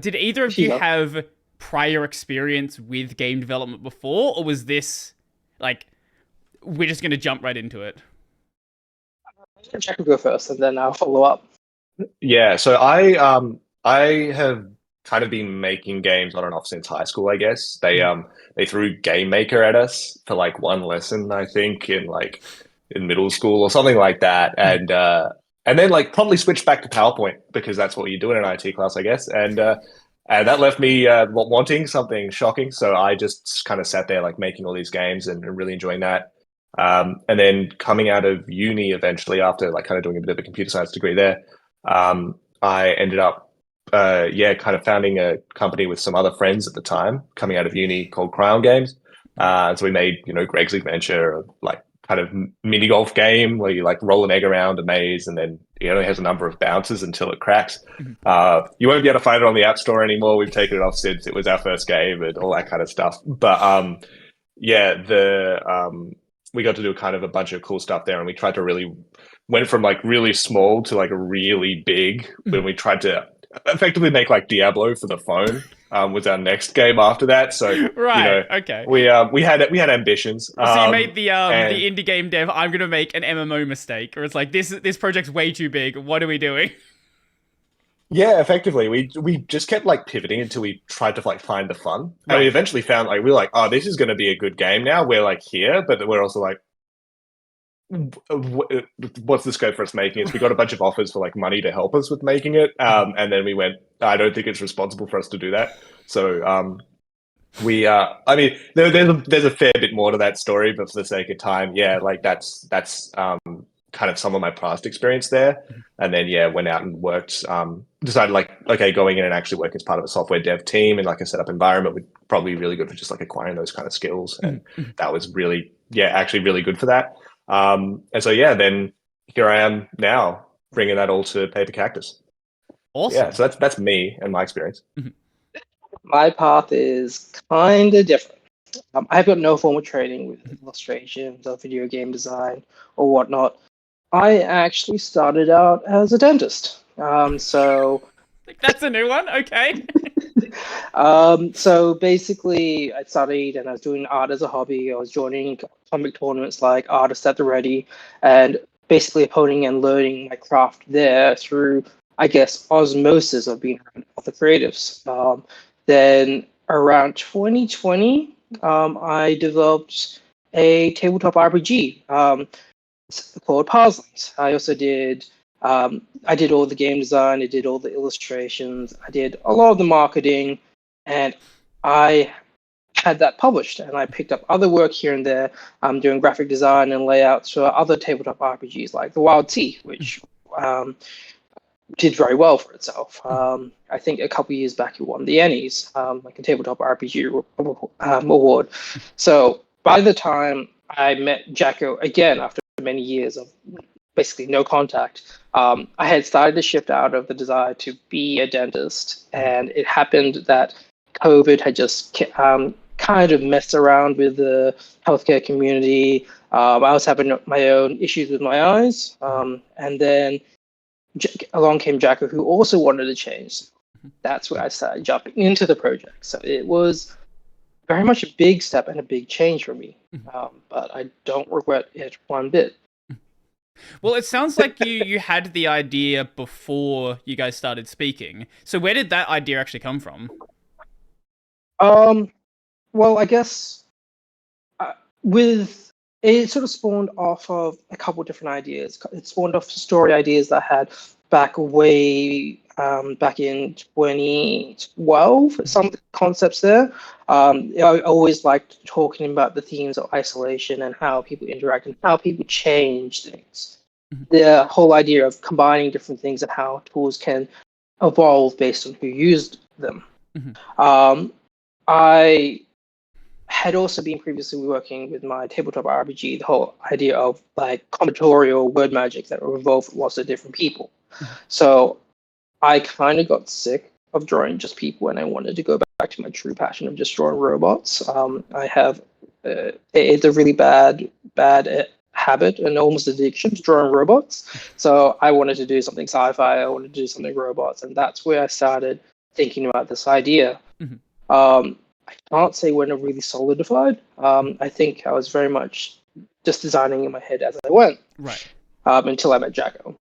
did either of you Yeah. have prior experience with game development before, or was this like we're just going to jump right into it? Jack will go first, and then I'll follow up. Yeah, so I have kind of been making games on and off since high school, I guess. They threw Game Maker at us for like one lesson, I think, in middle school or something like that. And then like probably switched back to PowerPoint because that's what you do in an IT class, I guess. And that left me wanting something shocking. So I just kind of sat there like making all these games and really enjoying that. And then coming out of uni eventually after like kind of doing a bit of a computer science degree there, I ended up, yeah, kind of founding a company with some other friends at the time coming out of uni called Crown Games. So we made, Greg's Adventure, like kind of mini golf game where you like roll an egg around a maze and then it only has a number of bounces until it cracks. You won't be able to find it on the App Store anymore. We've taken it off since it was our first game and all that kind of stuff. But yeah, we got to do kind of a bunch of cool stuff there, and we tried to really went from like really small to like really big when we tried to effectively make like Diablo for the phone. Was our next game after that. So Right. Okay. we had ambitions. So you made And the indie game dev. I'm gonna make an MMO mistake, or it's like this project's way too big. What are we doing? yeah, effectively we just kept like pivoting until we tried to like find the fun. And we Right. eventually found like we were like, oh, this is going to be a good game now. We're like here, but we're also like, what's the scope for us making it? So we got a bunch of offers for like money to help us with making it, and then we went, I don't think it's responsible for us to do that. So I mean, there's a fair bit more to that story, but for the sake of time, yeah, like that's kind of some of my past experience there. And then yeah, went out and worked. Decided like, okay, going in and actually working as part of a software dev team in like a setup environment would probably be really good for just like acquiring those kind of skills. And that was really, yeah, actually really good for that. And so yeah, then here I am now, bringing that all to Paper Cactus. Yeah, Awesome. so that's me and my experience. My path is kind of different. I've got no formal training with illustrations or video game design or whatnot. I actually started out as a dentist. That's a new one. Okay. So basically, I studied and I was doing art as a hobby. I was joining comic tournaments like Artists at the Ready, and basically honing and learning my craft there through, I guess, osmosis of being around other creatives. Then around 2020, I developed a tabletop RPG called Parslands. I did all the game design, I did all the illustrations, I did a lot of the marketing, and I had that published. And I picked up other work here and there, doing graphic design and layouts for other tabletop RPGs like The Wild Sea, which did very well for itself. I think a couple of years back it won the Ennies, like a tabletop RPG award. So by the time I met Jacko again after many years of basically no contact, I had started to shift out of the desire to be a dentist, and it happened that COVID had just kind of messed around with the healthcare community. I was having my own issues with my eyes, and then along came Jacko, who also wanted to change. That's where I started jumping into the project. So it was very much a big step and a big change for me, but I don't regret it one bit. Well, it sounds like you had the idea before you guys started speaking. So where did that idea actually come from? Well, I guess with it sort of spawned off of a couple of different ideas. It spawned off story ideas that I had back back in 2012. Some of the concepts there. I always liked talking about the themes of isolation and how people interact and how people change things. The whole idea of combining different things and how tools can evolve based on who used them. I had also been previously working with my tabletop RPG, the whole idea of like combinatorial word magic that will involve lots of different people. So I kind of got sick of drawing just people, and I wanted to go back to my true passion of just drawing robots. I have it's a really bad habit and almost addiction to drawing robots. So I wanted to do something sci-fi. I wanted to do something robots, and that's where I started thinking about this idea. Mhm. I can't say when it really solidified. I think I was very much just designing in my head as I went Right. until I met Jacko.